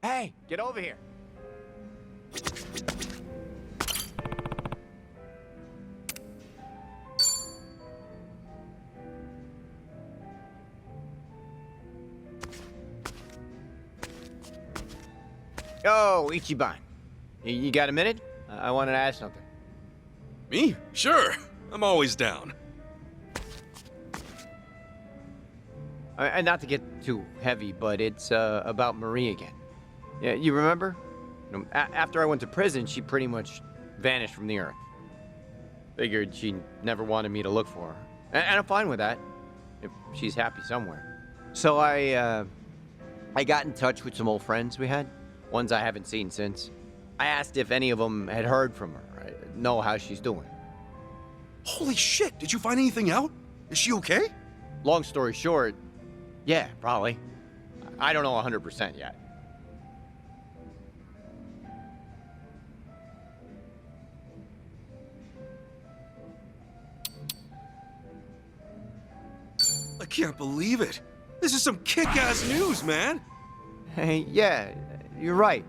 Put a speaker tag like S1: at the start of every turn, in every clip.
S1: Hey, get over here. Yo, Ichiban. You got a minute? I wanted to ask something.
S2: Me? Sure. I'm always down.
S1: And not to get too heavy, but it's about Marie again. Yeah, you remember? You know, after I went to prison, she pretty much vanished from the earth. Figured she never wanted me to look for her. And I'm fine with that, if she's happy somewhere. So I got in touch with some old friends we had, ones I haven't seen since. I asked if any of them had heard from her, know how she's doing.
S2: Holy shit, did you find anything out? Is she okay?
S1: Long story short, yeah, probably. I don't know 100% yet.
S2: I can't believe it. This is some kick-ass news, man.
S1: Hey, yeah, you're right.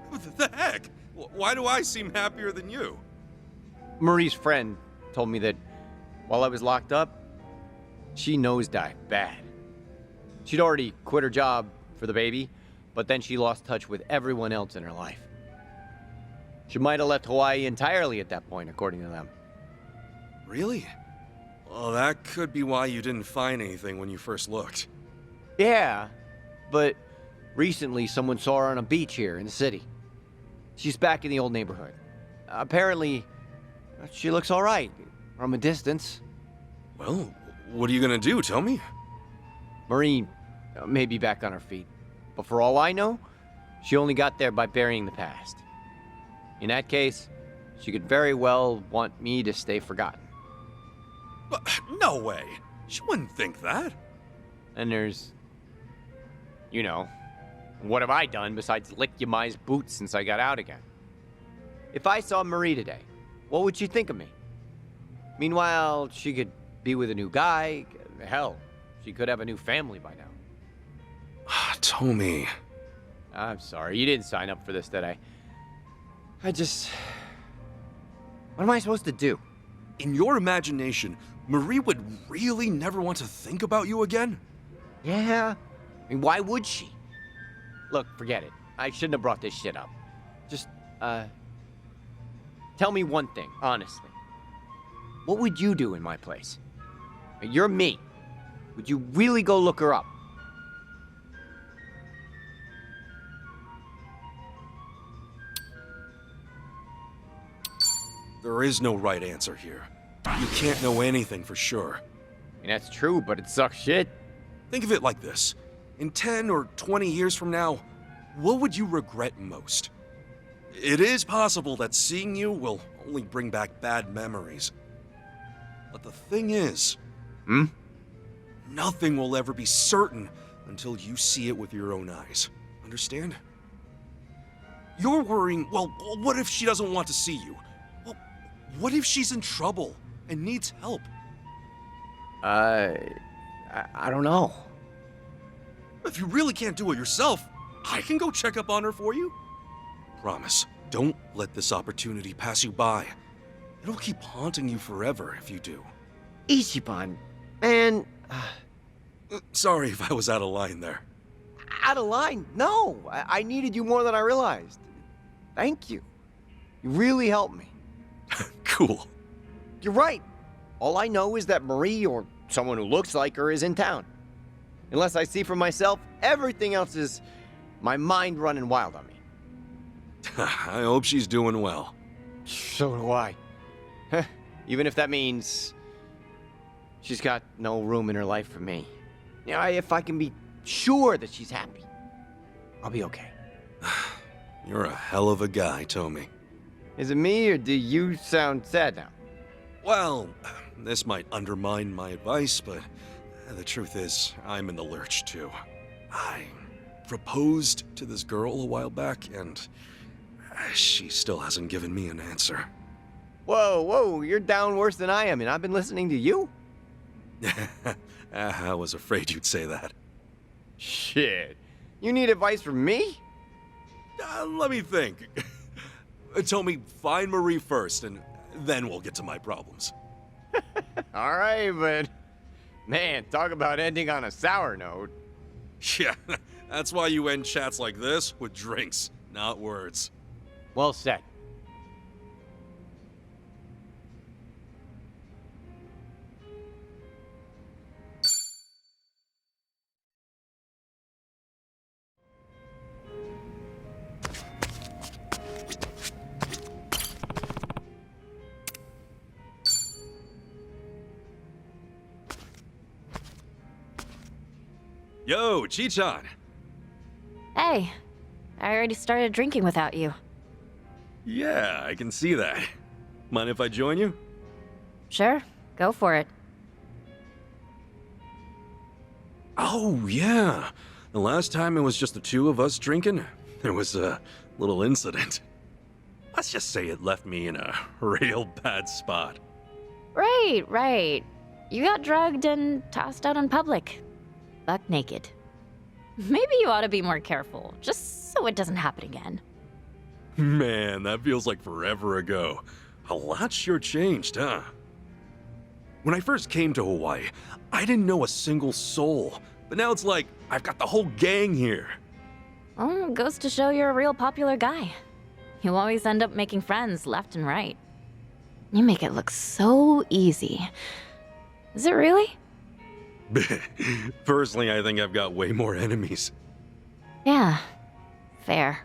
S2: What the heck? Why do I seem happier than you?
S1: Marie's friend told me that while I was locked up, she nosedived bad. She'd already quit her job for the baby, but then she lost touch with everyone else in her life. She might have left Hawaii entirely at that point, according to them.
S2: Really? Well, that could be why you didn't find anything when you first looked.
S1: Yeah, but recently someone saw her on a beach here in the city. She's back in the old neighborhood. Apparently, she looks all right from a distance.
S2: Well, what are you gonna do? Tell me.
S1: Marie may be back on her feet, but for all I know, she only got there by burying the past. In that case, she could very well want me to stay forgotten.
S2: But, no way. She wouldn't think that.
S1: And there's, you know, what have I done besides lick Yamai's boots since I got out again? If I saw Marie today, what would she think of me? Meanwhile, she could be with a new guy. Hell, she could have a new family by now.
S2: Tommy.
S1: I'm sorry, you didn't sign up for this, did I? What am I supposed to do?
S2: In your imagination, Marie would really never want to think about you again?
S1: Yeah, I mean, why would she? Look, forget it. I shouldn't have brought this shit up. Just, tell me one thing, honestly. What would you do in my place? You're me. Would you really go look her up?
S2: There is no right answer here. You can't know anything for sure.
S1: I mean, that's true, but it sucks shit.
S2: Think of it like this. In 10 or 20 years from now, what would you regret most? It is possible that seeing you will only bring back bad memories. But the thing is... Nothing will ever be certain until you see it with your own eyes. Understand? You're worrying, well, what if she doesn't want to see you? Well, what if she's in trouble and needs help?
S1: I don't know.
S2: If you really can't do it yourself, I can go check up on her for you. Promise, don't let this opportunity pass you by. It'll keep haunting you forever if you do.
S1: Ichiban, man.
S2: Sorry if I was out of line there.
S1: Out of line? No, I needed you more than I realized. Thank you. You really helped me.
S2: Cool.
S1: You're right. All I know is that Marie, or someone who looks like her, is in town. Unless I see for myself, everything else is my mind running wild on me.
S2: I hope she's doing well.
S1: So do I. Even if that means she's got no room in her life for me. You know, if I can be sure that she's happy, I'll be okay.
S2: You're a hell of a guy, Tommy.
S1: Is it me, or do you sound sad now?
S2: Well, this might undermine my advice, but the truth is, I'm in the lurch too. I proposed to this girl a while back, and she still hasn't given me an answer.
S1: Whoa, whoa, you're down worse than I am, and I've been listening to you?
S2: I was afraid you'd say that.
S1: Shit. You need advice from me?
S2: Let me think. Tell me, find Marie first, and then we'll get to my problems.
S1: All right, but... Man, talk about ending on a sour note.
S2: Yeah, that's why you end chats like this with drinks, not words.
S1: Well said.
S2: Yo, Chichan!
S3: Hey, I already started drinking without you.
S2: Yeah, I can see that. Mind if I join you?
S3: Sure, go for it.
S2: Oh, yeah. The last time it was just the two of us drinking, there was a little incident. Let's just say it left me in a real bad spot.
S3: Right. You got drugged and tossed out in public. Buck naked. Maybe you ought to be more careful, just so it doesn't happen again.
S2: Man, that feels like forever ago. A lot sure changed, huh? When I first came to Hawaii, I didn't know a single soul. But now it's like, I've got the whole gang here.
S3: Well, goes to show you're a real popular guy. You always end up making friends left and right. You make it look so easy. Is it really?
S2: Personally, I think I've got way more enemies.
S3: Yeah, fair.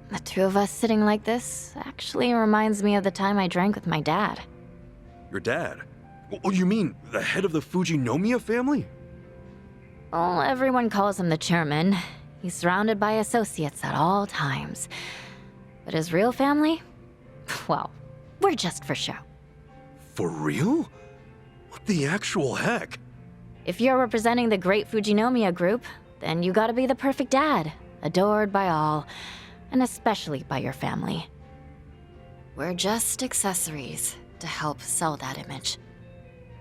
S3: The two of us sitting like this actually reminds me of the time I drank with my dad.
S2: Your dad? Oh, you mean the head of the Fujinomiya family?
S3: Well, everyone calls him the chairman. He's surrounded by associates at all times. But his real family? Well, we're just for show.
S2: For real? What the actual heck?
S3: If you're representing the great Fujinomiya group, then you gotta be the perfect dad, adored by all, and especially by your family. We're just accessories to help sell that image.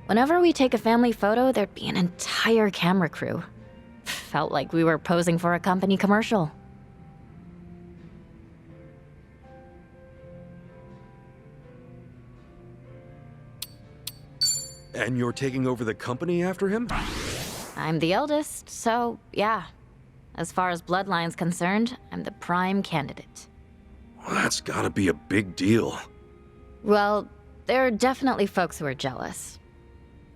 S3: Whenever we take a family photo, there'd be an entire camera crew. Felt like we were posing for a company commercial.
S2: And you're taking over the company after him?
S3: I'm the eldest, so yeah. As far as bloodline's concerned, I'm the prime candidate.
S2: Well, that's gotta be a big deal.
S3: Well, there are definitely folks who are jealous.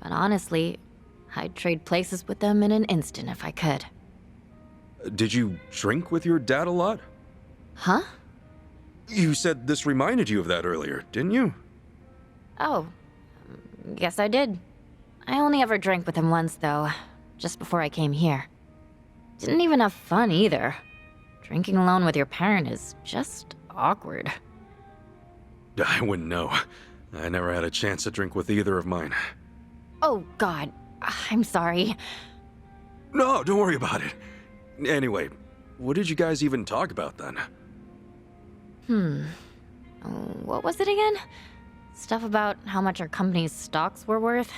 S3: But honestly, I'd trade places with them in an instant if I could.
S2: Did you drink with your dad a lot?
S3: Huh?
S2: You said this reminded you of that earlier, didn't you?
S3: Oh, guess I did. I only ever drank with him once, though, just before I came here. Didn't even have fun either. Drinking alone with your parent is just awkward.
S2: I wouldn't know. I never had a chance to drink with either of mine.
S3: Oh, God. I'm sorry.
S2: No, don't worry about it. Anyway, what did you guys even talk about then?
S3: What was it again? Stuff about how much our company's stocks were worth?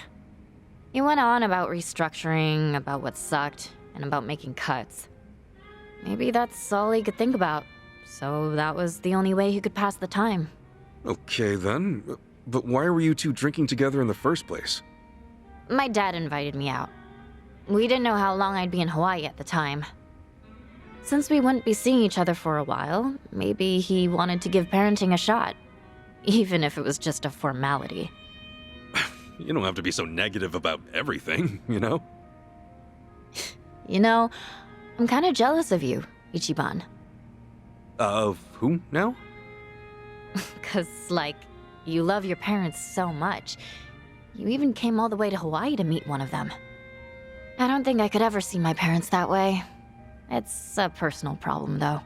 S3: He went on about restructuring, about what sucked, and about making cuts. Maybe that's all he could think about, so that was the only way he could pass the time.
S2: Okay then, but why were you two drinking together in the first place?
S3: My dad invited me out. We didn't know how long I'd be in Hawaii at the time. Since we wouldn't be seeing each other for a while, maybe he wanted to give parenting a shot. Even if it was just a formality.
S2: You don't have to be so negative about everything, you know?
S3: You know, I'm kind of jealous of you, Ichiban.
S2: Of who now?
S3: 'Cause, like, you love your parents so much. You even came all the way to Hawaii to meet one of them. I don't think I could ever see my parents that way. It's a personal problem, though.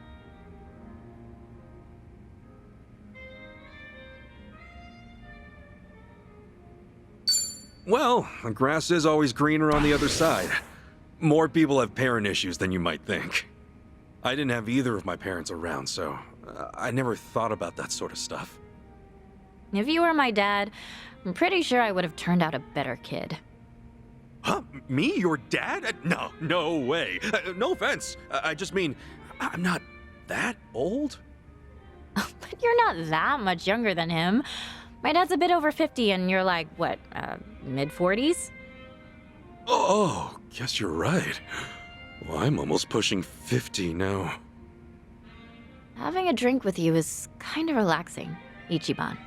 S2: Well, the grass is always greener on the other side. More people have parent issues than you might think. I didn't have either of my parents around, so I never thought about that sort of stuff.
S3: If you were my dad, I'm pretty sure I would have turned out a better kid.
S2: Huh? Me? Your dad? No way. No offense. I just mean, I'm not that old.
S3: But you're not that much younger than him. My dad's a bit over 50 and you're like, what, mid-40s?
S2: Oh, guess you're right. Well, I'm almost pushing 50 now.
S3: Having a drink with you is kind of relaxing, Ichiban.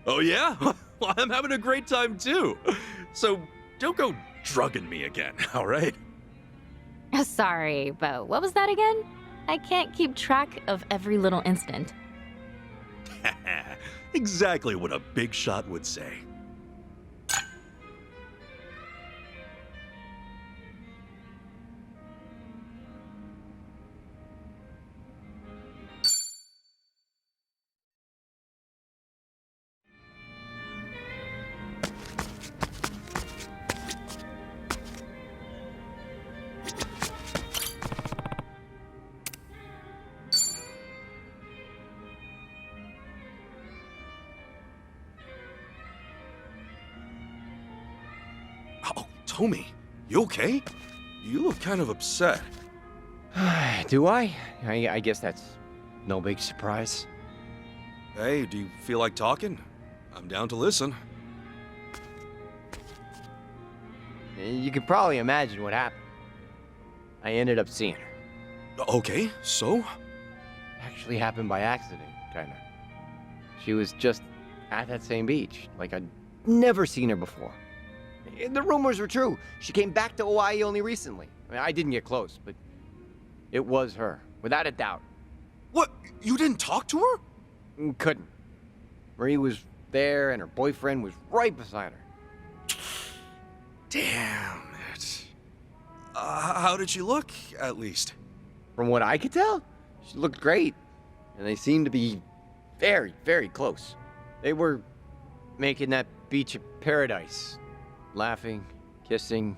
S2: Oh yeah? Well, I'm having a great time too. So don't go drugging me again, all right?
S3: Sorry, but what was that again? I can't keep track of every little instant.
S2: Exactly what a big shot would say. Oh, Tommy, you okay? You look kind of upset.
S1: Do I? I guess that's no big surprise.
S2: Hey, do you feel like talking? I'm down to listen.
S1: You can probably imagine what happened. I ended up seeing her.
S2: Okay, so?
S1: Actually happened by accident, kinda. She was just at that same beach, like I'd never seen her before. The rumors were true. She came back to Hawaii only recently. I didn't get close, but it was her, without a doubt.
S2: What? You didn't talk to her?
S1: Couldn't. Marie was there, and her boyfriend was right beside her.
S2: Damn it. How did she look, at least?
S1: From what I could tell, she looked great, and they seemed to be very, very close. They were making that beach a paradise, laughing, kissing,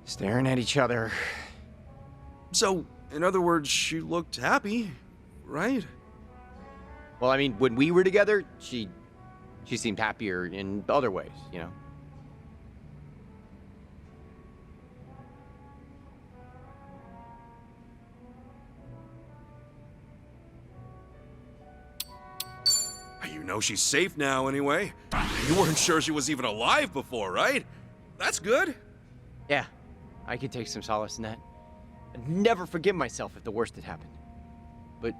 S1: staring at each other.
S2: So, in other words, she looked happy, right?
S1: Well, I mean, when we were together, she seemed happier in other ways, you know?
S2: You know she's safe now, anyway. You weren't sure she was even alive before, right? That's good.
S1: Yeah, I could take some solace in that. I'd never forgive myself if the worst had happened. But,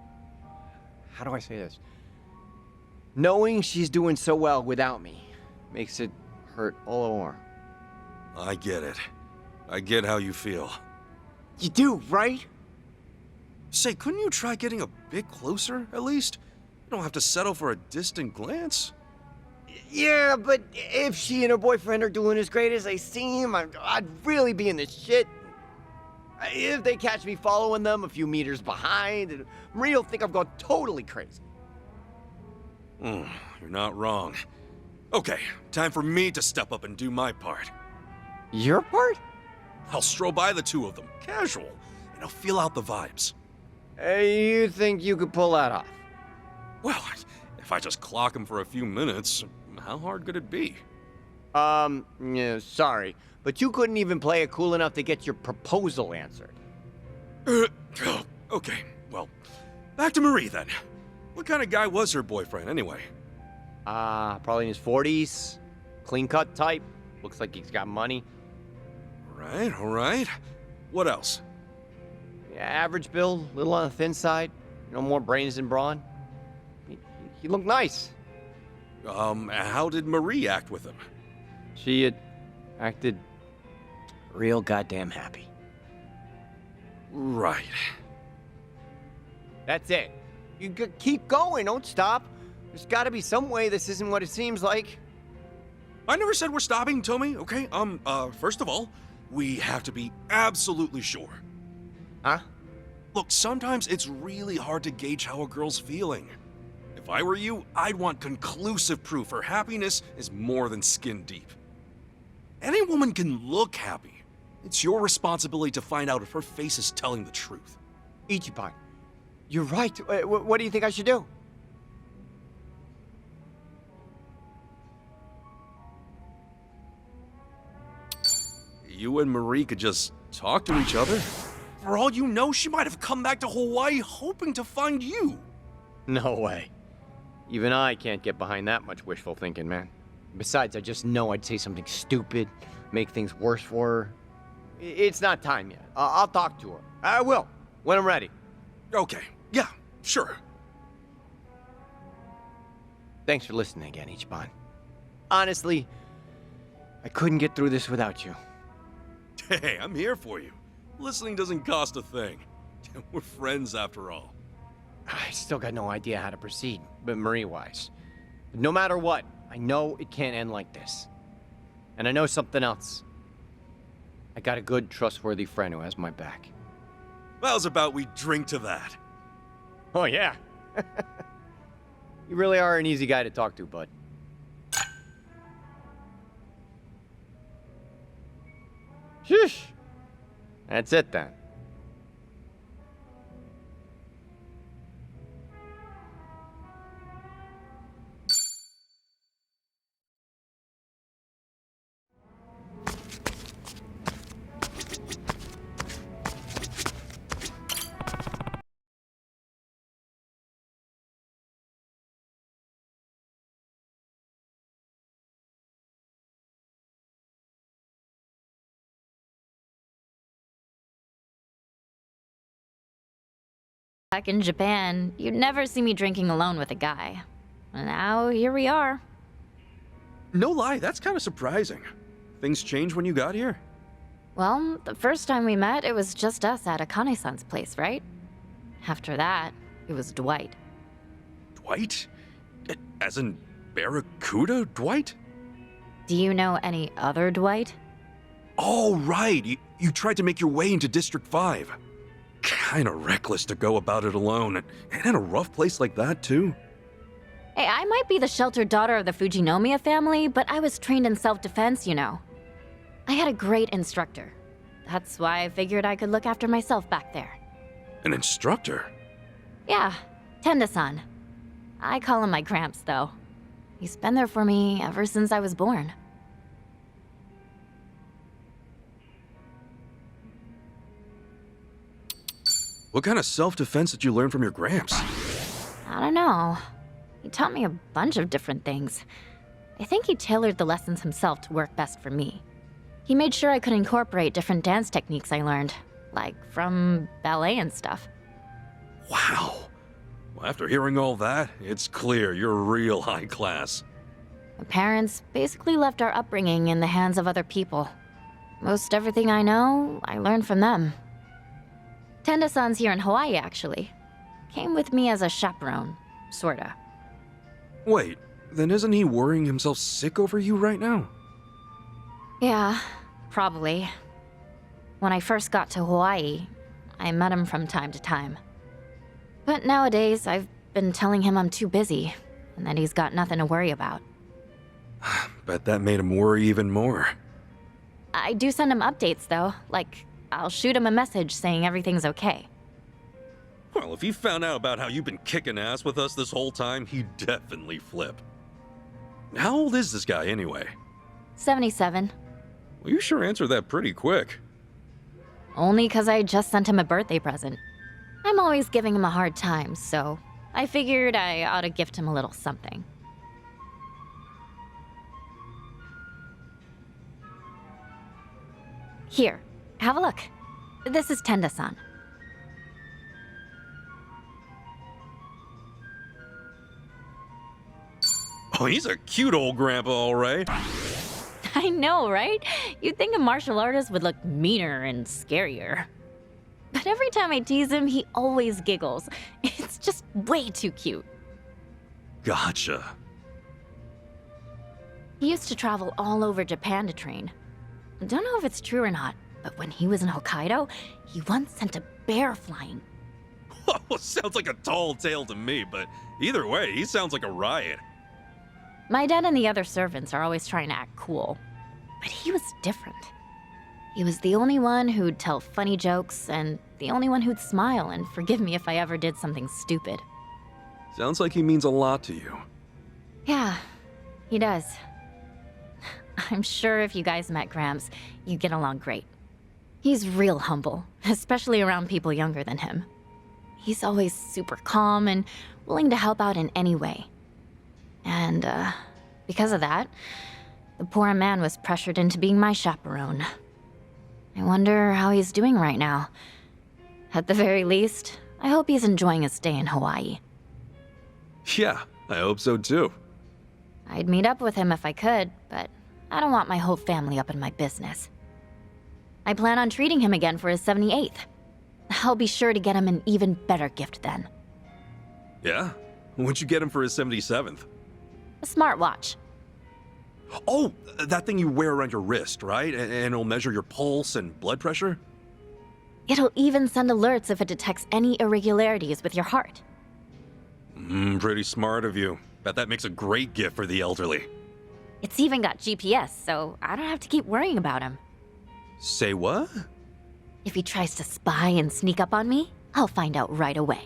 S1: how do I say this? Knowing she's doing so well without me makes it hurt all the more.
S2: I get it. I get how you feel.
S1: You do, right?
S2: Say, couldn't you try getting a bit closer, at least? You don't have to settle for a distant glance.
S1: Yeah, but if she and her boyfriend are doing as great as they seem, I'd really be in the shit. If they catch me following them a few meters behind, Marie'll think I've gone totally crazy.
S2: You're not wrong. Okay, time for me to step up and do my part.
S1: Your part?
S2: I'll stroll by the two of them, casual, and I'll feel out the vibes.
S1: You think you could pull that off?
S2: Well, if I just clock them for a few minutes, how hard could it be?
S1: Yeah, sorry, but you couldn't even play it cool enough to get your proposal answered.
S2: Okay, well, back to Marie then. What kind of guy was her boyfriend, anyway?
S1: Probably in his 40s, clean-cut type, looks like he's got money.
S2: All right. What else?
S1: Yeah, average build, little on the thin side, no more brains than brawn. He looked nice.
S2: How did Marie act with him?
S1: She had acted real goddamn happy.
S2: Right.
S1: That's it. You keep going, don't stop. There's gotta be some way this isn't what it seems like.
S2: I never said we're stopping, Tommy, okay? First of all, we have to be absolutely sure.
S1: Huh?
S2: Look, sometimes it's really hard to gauge how a girl's feeling. If I were you, I'd want conclusive proof her happiness is more than skin deep. Any woman can look happy, It's your responsibility to find out if her face is telling the truth.
S1: Ichiban, you're right. What do you think I should do?
S2: You and Marie could just talk to each other. For all you know, she might have come back to Hawaii hoping to find you.
S1: No way. Even I can't get behind that much wishful thinking, man. Besides, I just know I'd say something stupid, make things worse for her. It's not time yet. I'll talk to her. I will, when I'm ready.
S2: Okay, yeah, sure.
S1: Thanks for listening again, Ichiban. Honestly, I couldn't get through this without you.
S2: Hey, I'm here for you. Listening doesn't cost a thing. We're friends after all.
S1: I still got no idea how to proceed, but Marie-wise. But no matter what, I know it can't end like this. And I know something else. I got a good, trustworthy friend who has my back.
S2: How's about we drink to that?
S1: Oh, yeah. You really are an easy guy to talk to, bud. Sheesh. That's it, then.
S3: Back in Japan, you'd never see me drinking alone with a guy. And now, here we are.
S2: No lie, that's kind of surprising. Things changed when you got here?
S3: Well, the first time we met, it was just us at Akane-san's place, right? After that, it was Dwight.
S2: Dwight? As in Barracuda Dwight?
S3: Do you know any other Dwight?
S2: Oh, right. You tried to make your way into District 5. Kinda reckless to go about it alone, and in a rough place like that, too.
S3: Hey, I might be the sheltered daughter of the Fujinomiya family, but I was trained in self-defense, you know. I had a great instructor. That's why I figured I could look after myself back there.
S2: An instructor?
S3: Yeah, Tenda-san. I call him my Gramps, though. He's been there for me ever since I was born.
S2: What kind of self-defense did you learn from your Gramps?
S3: I don't know. He taught me a bunch of different things. I think he tailored the lessons himself to work best for me. He made sure I could incorporate different dance techniques I learned, like from ballet and stuff.
S2: Wow. Well, after hearing all that, it's clear you're real high class.
S3: My parents basically left our upbringing in the hands of other people. Most everything I know, I learned from them. Tenda-san's here in Hawaii, actually. Came with me as a chaperone, sorta.
S2: Wait, then isn't he worrying himself sick over you right now?
S3: Yeah, probably. When I first got to Hawaii, I met him from time to time. But nowadays, I've been telling him I'm too busy, and that he's got nothing to worry about.
S2: Bet that made him worry even more.
S3: I do send him updates, though. Like, I'll shoot him a message saying everything's okay.
S2: Well, if he found out about how you've been kicking ass with us this whole time, he'd definitely flip. How old is this guy anyway?
S3: 77.
S2: Well, you sure answered that pretty quick.
S3: Only 'cause I just sent him a birthday present. I'm always giving him a hard time, so I figured I ought to gift him a little something. Here, have a look. This is Tenda-san.
S2: Oh, he's a cute old grandpa, all right.
S3: I know, right? You'd think a martial artist would look meaner and scarier. But every time I tease him, he always giggles. It's just way too cute.
S2: Gotcha.
S3: He used to travel all over Japan to train. I don't know if it's true or not, but when he was in Hokkaido, he once sent a bear flying.
S2: Well, sounds like a tall tale to me, but either way, he sounds like a riot.
S3: My dad and the other servants are always trying to act cool, but he was different. He was the only one who'd tell funny jokes and the only one who'd smile and forgive me if I ever did something stupid.
S2: Sounds like he means a lot to you.
S3: Yeah, he does. I'm sure if you guys met Gramps, you'd get along great. He's real humble, especially around people younger than him. He's always super calm and willing to help out in any way. And, because of that, the poor man was pressured into being my chaperone. I wonder how he's doing right now. At the very least, I hope he's enjoying his stay in Hawaii.
S2: Yeah, I hope so too.
S3: I'd meet up with him if I could, but I don't want my whole family up in my business. I plan on treating him again for his 78th. I'll be sure to get him an even better gift then.
S2: Yeah? What'd you get him for his 77th?
S3: A smartwatch.
S2: Oh, that thing you wear around your wrist, right? And it'll measure your pulse and blood pressure?
S3: It'll even send alerts if it detects any irregularities with your heart.
S2: Pretty smart of you. Bet that makes a great gift for the elderly.
S3: It's even got GPS, so I don't have to keep worrying about him.
S2: Say what?
S3: If he tries to spy and sneak up on me, I'll find out right away.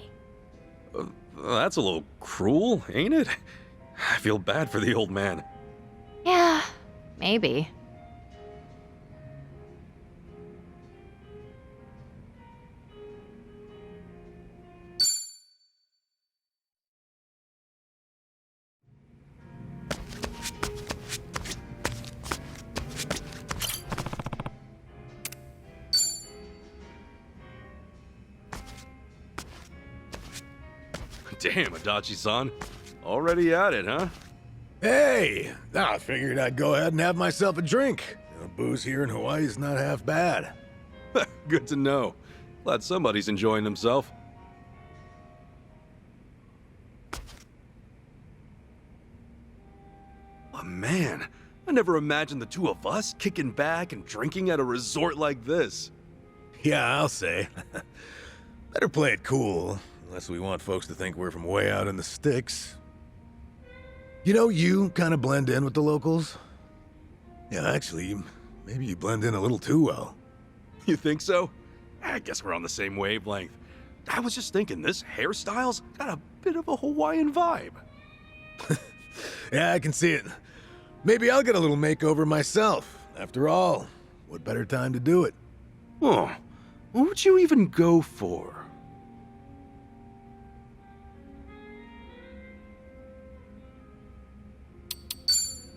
S2: That's a little cruel, ain't it? I feel bad for the old man.
S3: Yeah, maybe.
S2: Damn, Adachi-san. Already at it, huh?
S4: Hey! I figured I'd go ahead and have myself a drink. Booze here in Hawaii is not half bad.
S2: Good to know. Glad somebody's enjoying himself. Oh man, I never imagined the two of us kicking back and drinking at a resort like this.
S4: Yeah, I'll say. Better play it cool, unless we want folks to think we're from way out in the sticks. You know, you kind of blend in with the locals. Yeah, actually, maybe you blend in a little too well.
S2: You think so? I guess we're on the same wavelength. I was just thinking, this hairstyle's got a bit of a Hawaiian vibe.
S4: Yeah, I can see it. Maybe I'll get a little makeover myself. After all, what better time to do it?
S2: Oh, what would you even go for?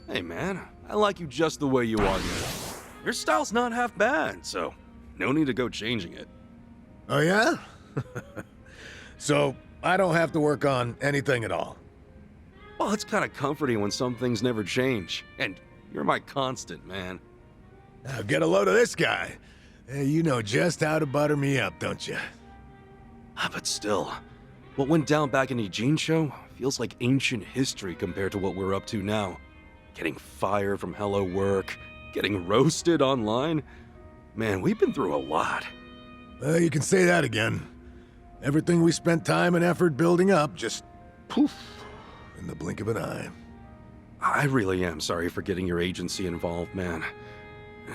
S2: Hey man, I like you just the way you are now. Your style's not half bad, so no need to go changing it.
S4: Oh yeah? So, I don't have to work on anything at all.
S2: Well, it's kind of comforting when some things never change, and you're my constant, man.
S4: Now get a load of this guy. Hey, you know just how to butter me up, don't you?
S2: But still, what went down back in Ijincho feels like ancient history compared to what we're up to now. Getting fired from Hello Work, getting roasted online. Man, we've been through a lot.
S4: You can say that again. Everything we spent time and effort building up just poof in the blink of an eye.
S2: I really am sorry for getting your agency involved, man.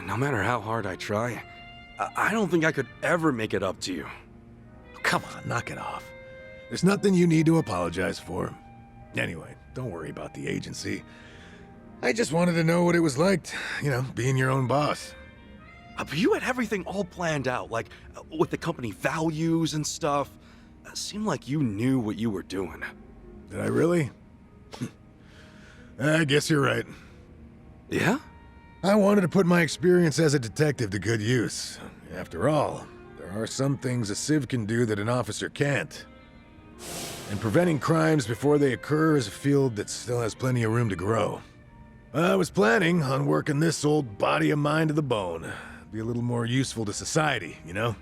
S2: No matter how hard I try, I don't think I could ever make it up to you.
S4: Come on, knock it off. There's nothing you need to apologize for. Anyway, don't worry about the agency. I just wanted to know what it was like, being your own boss.
S2: But you had everything all planned out, like with the company values and stuff. It seemed like you knew what you were doing.
S4: Did I really? I guess you're right.
S2: Yeah?
S4: I wanted to put my experience as a detective to good use. After all, there are some things a civ can do that an officer can't. And preventing crimes before they occur is a field that still has plenty of room to grow. I was planning on working this old body of mine to the bone. Be a little more useful to society, you know?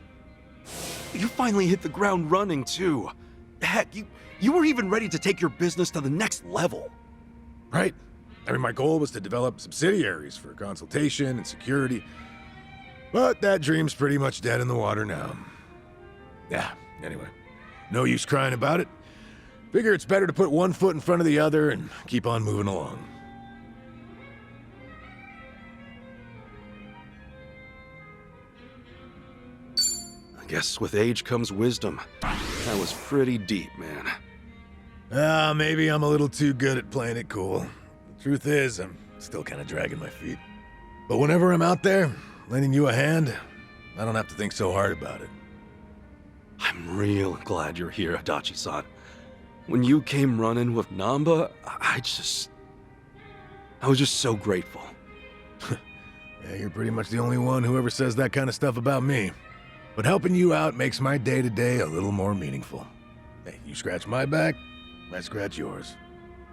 S2: You finally hit the ground running, too. Heck, you were even ready to take your business to the next level.
S4: Right. I mean, my goal was to develop subsidiaries for consultation and security. But that dream's pretty much dead in the water now. Yeah, anyway. No use crying about it. Figure it's better to put one foot in front of the other and keep on moving along.
S2: Guess with age comes wisdom. That was pretty deep, man.
S4: Maybe I'm a little too good at playing it cool. The truth is, I'm still kind of dragging my feet. But whenever I'm out there, lending you a hand, I don't have to think so hard about it.
S2: I'm real glad you're here, Adachi-san. When you came running with Namba, I was just so grateful.
S4: Yeah, you're pretty much the only one who ever says that kind of stuff about me. But helping you out makes my day-to-day a little more meaningful. Hey, you scratch my back, I scratch yours.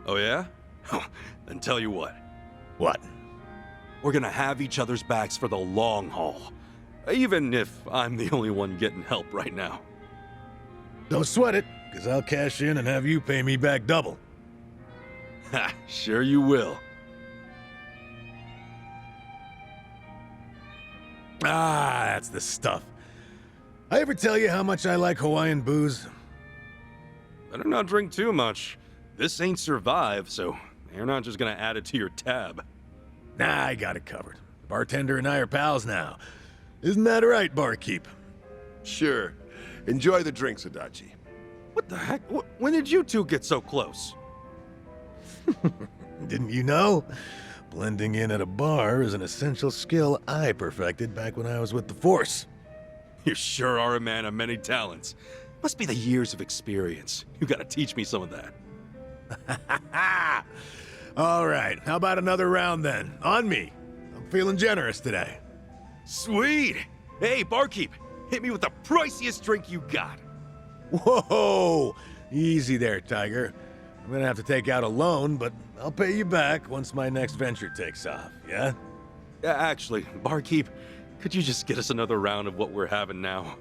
S2: Oh yeah? Then tell you what.
S4: What?
S2: We're gonna have each other's backs for the long haul. Even if I'm the only one getting help right now.
S4: Don't sweat it, because I'll cash in and have you pay me back double.
S2: Ha, sure you will.
S4: Ah, that's the stuff. I ever tell you how much I like Hawaiian booze?
S2: Better not drink too much. This ain't Survive, so you're not just gonna add it to your tab.
S4: Nah, I got it covered. The bartender and I are pals now. Isn't that right, barkeep?
S5: Sure. Enjoy the drinks, Adachi.
S2: What the heck? When did you two get so close?
S4: Didn't you know? Blending in at a bar is an essential skill I perfected back when I was with the Force.
S2: You sure are a man of many talents. Must be the years of experience. You gotta teach me some of that.
S4: All right, how about another round then? On me. I'm feeling generous today.
S2: Sweet! Hey, barkeep, hit me with the priciest drink you got.
S4: Whoa! Easy there, Tiger. I'm gonna have to take out a loan, but I'll pay you back once my next venture takes off, yeah?
S2: Actually, barkeep, could you just get us another round of what we're having now?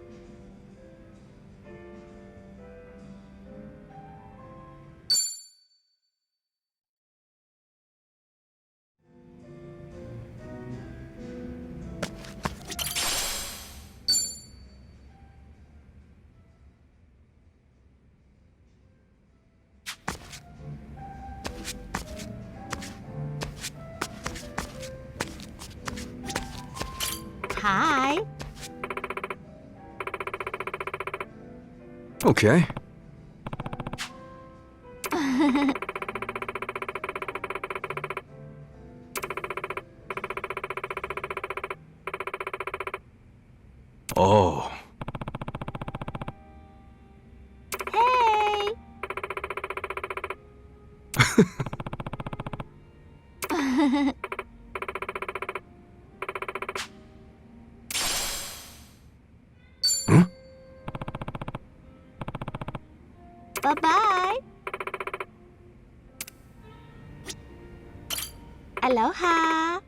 S3: Hi.
S2: Okay. Oh.
S3: Hey. Bye-bye. Aloha.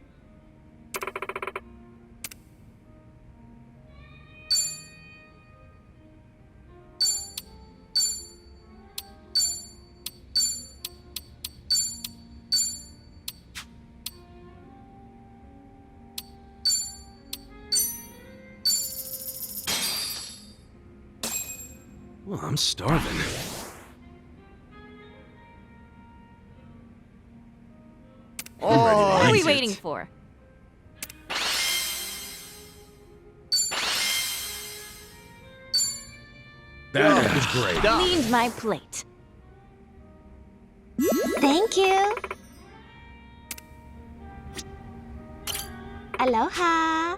S2: Well, I'm starving.
S3: What are we waiting for?
S4: That was great.
S3: Cleaned my plate. Thank you. Aloha.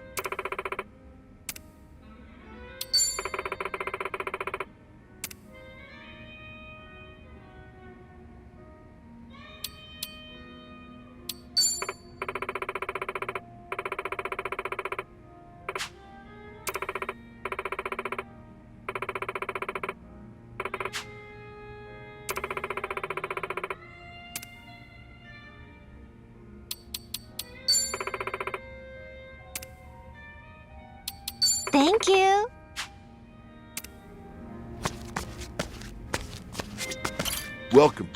S3: Thank you.
S5: Welcome.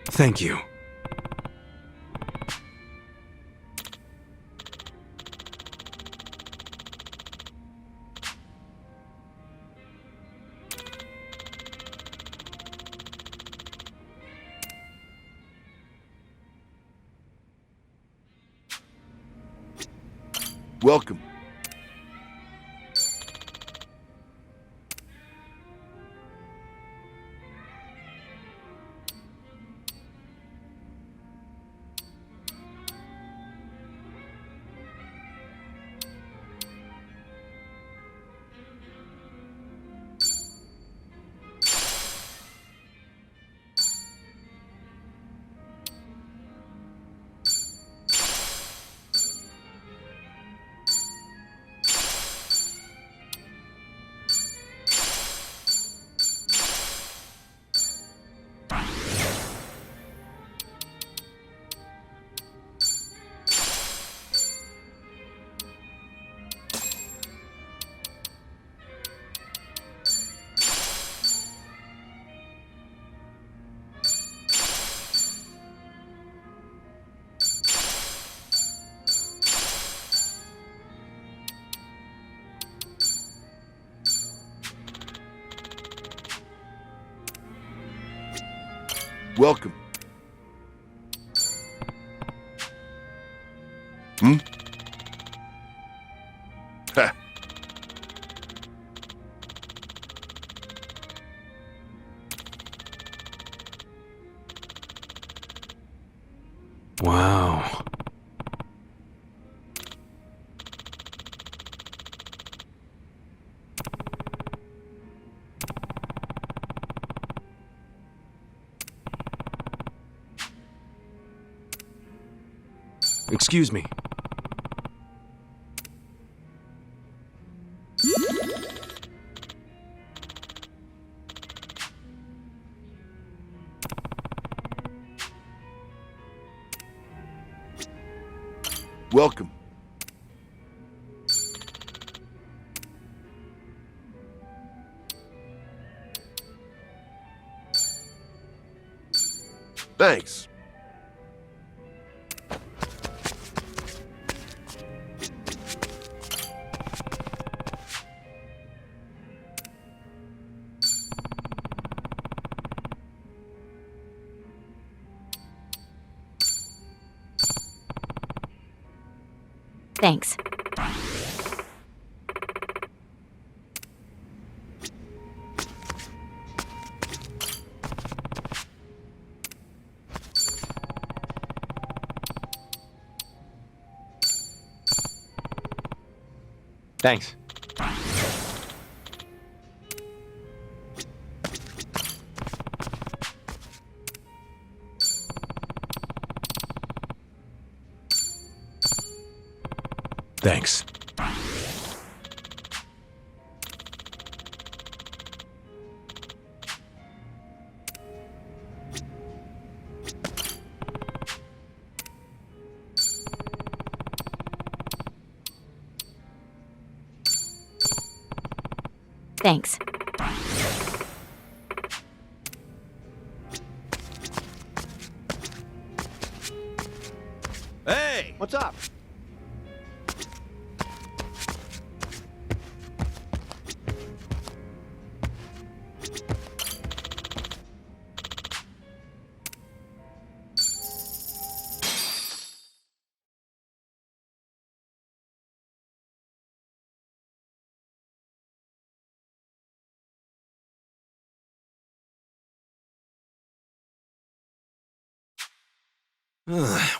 S2: Thank you.
S5: Welcome. Welcome. Hmm? Ha.
S2: Wow. Excuse me.
S5: Welcome. Thanks.
S3: Thanks.
S1: Thanks.
S2: Thanks.
S3: Thanks.
S1: Hey! What's up?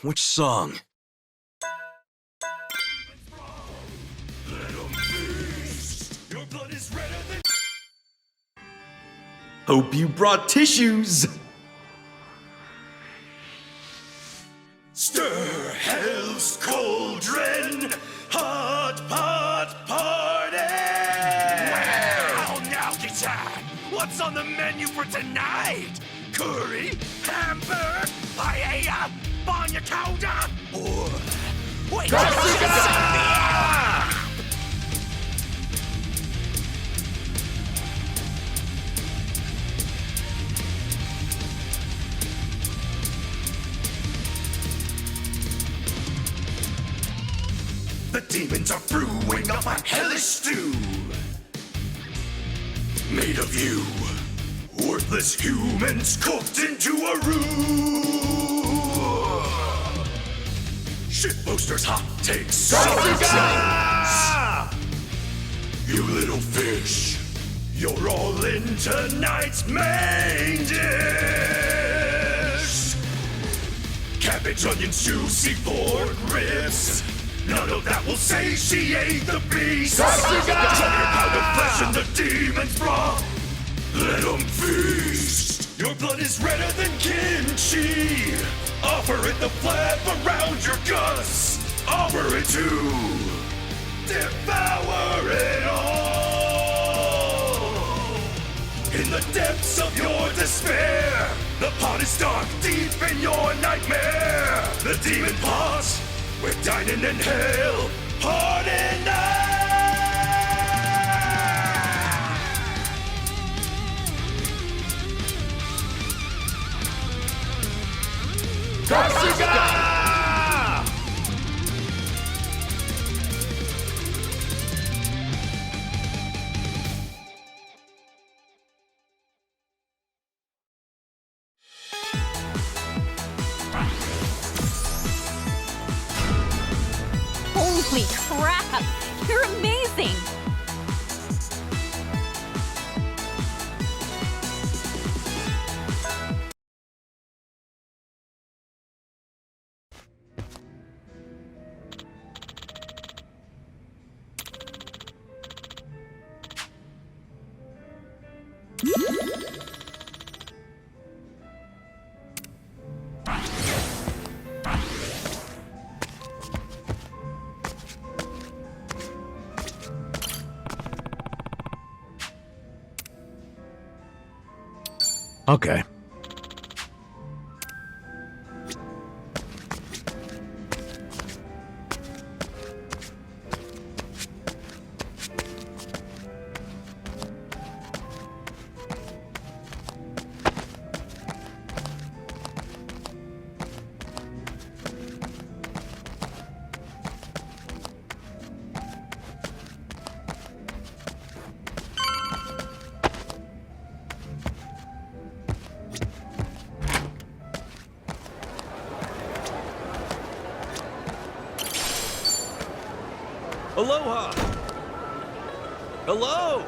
S2: Which song? Hope you brought tissues. Stir hell's cauldron, hot pot party. Well, now get on. What's on the menu for tonight? Curry, hamburger, paella, banya cauda, or wait, Kasuga! The demons are brewing up a hellish stew, made of you, worthless humans cooked into a roux. Shit boosters, hot takes, you little fish. You're all in tonight's main dish. Cabbage, onions, juicy pork ribs. None of that will satiate the beast. Chug your powdered flesh and the demon's broth. Let 'em feast. Your blood is redder than kimchi. Offer it the flap around your guts. Offer it to devour it all. In the depths of your despair, the pot is dark deep in your nightmare. The demon pot, we're dining in hell, pardon us.
S1: Kasuga!
S6: Holy crap! You're amazing!
S4: Okay.
S2: Aloha! Hello!